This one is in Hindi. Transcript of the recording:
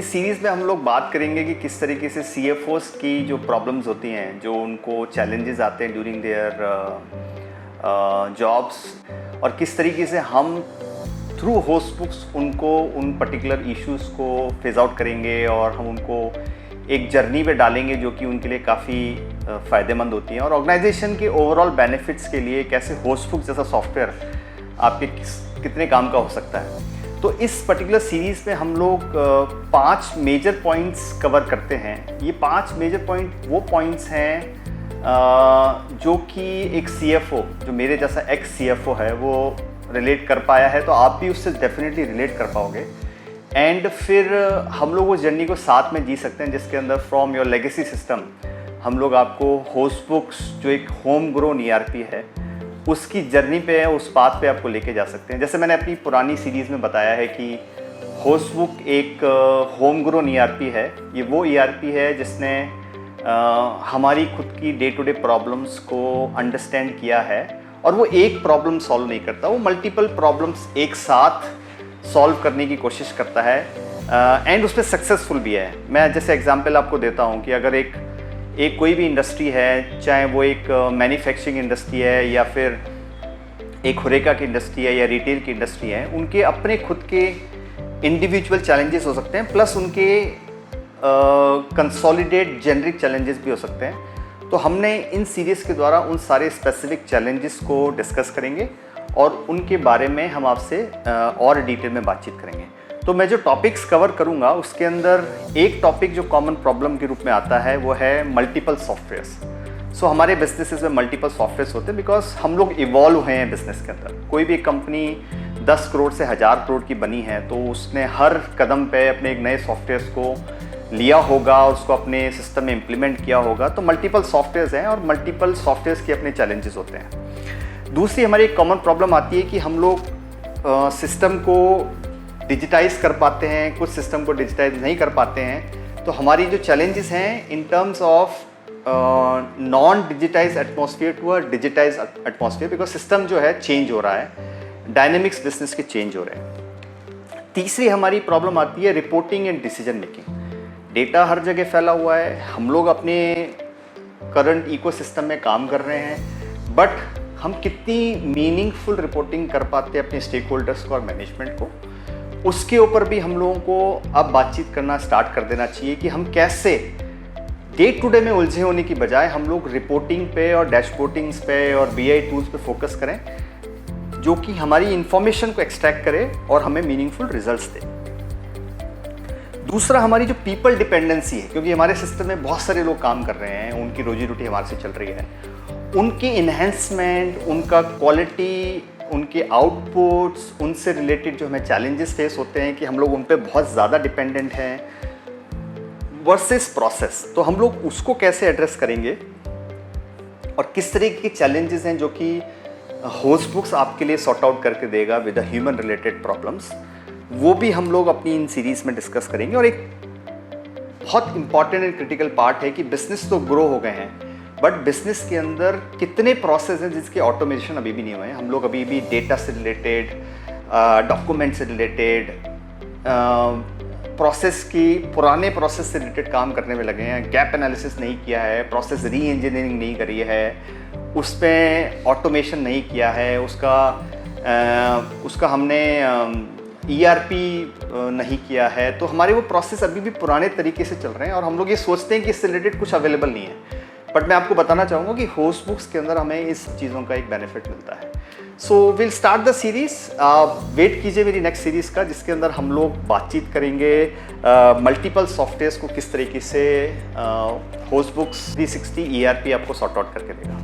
इस सीरीज़ में हम लोग बात करेंगे कि किस तरीके से CFOs की जो प्रॉब्लम्स होती हैं, जो उनको चैलेंजेस आते हैं ड्यूरिंग देयर जॉब्स, और किस तरीके से हम थ्रू होस्टबुक्स उनको उन पर्टिकुलर इश्यूज़ को फेज आउट करेंगे और हम उनको एक जर्नी पे डालेंगे जो कि उनके लिए काफ़ी फ़ायदेमंद होती हैं, और ऑर्गेनाइजेशन के ओवरऑल बेनिफिट्स के लिए कैसे होस्टबुक्स जैसा सॉफ्टवेयर आपके कितने काम का हो सकता है। तो इस पर्टिकुलर सीरीज़ में हम लोग 5 मेजर पॉइंट्स कवर करते हैं। ये 5 मेजर पॉइंट वो पॉइंट्स हैं जो कि एक CFO, जो मेरे जैसा एक्स CFO है, वो रिलेट कर पाया है, तो आप भी उससे डेफिनेटली रिलेट कर पाओगे। एंड फिर हम लोग उस जर्नी को साथ में जी सकते हैं, जिसके अंदर फ्रॉम योर लेगेसी सिस्टम हम लोग आपको होस्टबुक्स, जो एक होम ग्रोन ERP है, उसकी जर्नी पे, उस पाथ पे आपको लेके जा सकते हैं। जैसे मैंने अपनी पुरानी सीरीज़ में बताया है कि होस्टबुक एक होम ग्रोन ERP है। ये वो ERP है जिसने हमारी खुद की डे टू डे प्रॉब्लम्स को अंडरस्टैंड किया है, और वो एक प्रॉब्लम सॉल्व नहीं करता, वो मल्टीपल प्रॉब्लम्स एक साथ सॉल्व करने की कोशिश करता है, एंड उस पर सक्सेसफुल भी है। मैं जैसे एग्जांपल आपको देता हूँ कि अगर एक कोई भी इंडस्ट्री है, चाहे वो एक मैन्युफैक्चरिंग इंडस्ट्री है या फिर एक होरेका की इंडस्ट्री है या रिटेल की इंडस्ट्री है, उनके अपने खुद के इंडिविजुअल चैलेंजेस हो सकते हैं, प्लस उनके कंसोलिडेट जेनरिक चैलेंजेस भी हो सकते हैं। तो हमने इन सीरीज़ के द्वारा उन सारे स्पेसिफिक चैलेंजेस को डिस्कस करेंगे और उनके बारे में हम आपसे और डिटेल में बातचीत करेंगे। तो मैं जो टॉपिक्स कवर करूंगा उसके अंदर एक टॉपिक जो कॉमन प्रॉब्लम के रूप में आता है वो है मल्टीपल सॉफ्टवेयर्स। सो हमारे बिजनेसेस में मल्टीपल सॉफ्टवेयर्स होते हैं बिकॉज हम लोग इवॉल्व हुए हैं बिजनेस के अंदर। कोई भी कंपनी 10 करोड़ से 1000 करोड़ की बनी है तो उसने हर कदम पे अपने एक नए सॉफ्टवेयर्स को लिया होगा, उसको अपने सिस्टम में इम्प्लीमेंट किया होगा। तो मल्टीपल सॉफ्टवेयर्स हैं और मल्टीपल सॉफ्टवेयर्स के अपने चैलेंजेस होते हैं। दूसरी हमारी एक कॉमन प्रॉब्लम आती है कि हम लोग सिस्टम को डिजिटाइज कर पाते हैं, कुछ सिस्टम को डिजिटाइज नहीं कर पाते हैं। तो हमारी जो चैलेंजेस हैं in terms of non digitise atmosphere to a digitise atmosphere, because system जो है चेंज हो रहा है, डायनेमिक्स बिजनेस के चेंज हो रहे हैं। तीसरी हमारी प्रॉब्लम आती है reporting and decision making. Data हर जगह फैला हुआ है, हम लोग अपने करंट इकोसिस्टम में काम कर रहे हैं, बट हम कितनी मीनिंगफुल रिपोर्टिंग कर पाते हैं अपने स्टेक होल्डर्स को और मैनेजमेंट को, उसके ऊपर भी हम लोगों को अब बातचीत करना स्टार्ट कर देना चाहिए कि हम कैसे डे टू डे में उलझे होने की बजाय हम लोग रिपोर्टिंग पे और डैशबोर्डिंग्स पे और BI टूल्स पे फोकस करें, जो कि हमारी इंफॉर्मेशन को एक्सट्रैक्ट करे और हमें मीनिंगफुल रिजल्ट्स दे। दूसरा हमारी जो पीपल डिपेंडेंसी है, क्योंकि हमारे सिस्टम में बहुत सारे लोग काम कर रहे हैं, उनकी रोजी रोटी हमारे से चल रही है, उनकी इन्हेंसमेंट, उनका क्वालिटी, उनके आउटपुट्स, उनसे रिलेटेड जो हमें चैलेंजेस फेस होते हैं कि हम लोग उन पर बहुत ज़्यादा डिपेंडेंट हैं वर्सेस प्रोसेस। तो हम लोग उसको कैसे एड्रेस करेंगे और किस तरीके के चैलेंजेस हैं जो कि होस्टबुक्स आपके लिए सॉर्ट आउट करके देगा with the human related problems, वो भी हम लोग अपनी इन सीरीज़ में डिस्कस करेंगे। और एक बहुत इंपॉर्टेंट एंड क्रिटिकल पार्ट है कि बिजनेस तो ग्रो हो गए हैं, बट बिजनेस के अंदर कितने प्रोसेस हैं जिसके ऑटोमेशन अभी भी नहीं हुए हैं। हम लोग अभी भी डेटा से रिलेटेड, डॉक्यूमेंट से रिलेटेड, प्रोसेस की पुराने प्रोसेस से रिलेटेड काम करने में लगे हैं। गैप एनालिसिस नहीं किया है, प्रोसेस री इंजीनियरिंग नहीं करी है, उस पर ऑटोमेशन नहीं किया है, उसका हमने ERP नहीं किया है। तो हमारे वो प्रोसेस अभी भी पुराने तरीके से चल रहे हैं और हम लोग ये सोचते हैं कि इससे रिलेटेड कुछ अवेलेबल नहीं है। बट मैं आपको बताना चाहूँगा कि होस्टबुक्स के अंदर हमें इस चीज़ों का एक बेनिफिट मिलता है। So will start the series. Wait कीजिए मेरी नेक्स्ट सीरीज़ का, जिसके अंदर हम लोग बातचीत करेंगे मल्टीपल सॉफ्टवेयर्स को किस तरीके से होस्टबुक्स 360 ERP आपको सॉर्ट आउट करके देगा।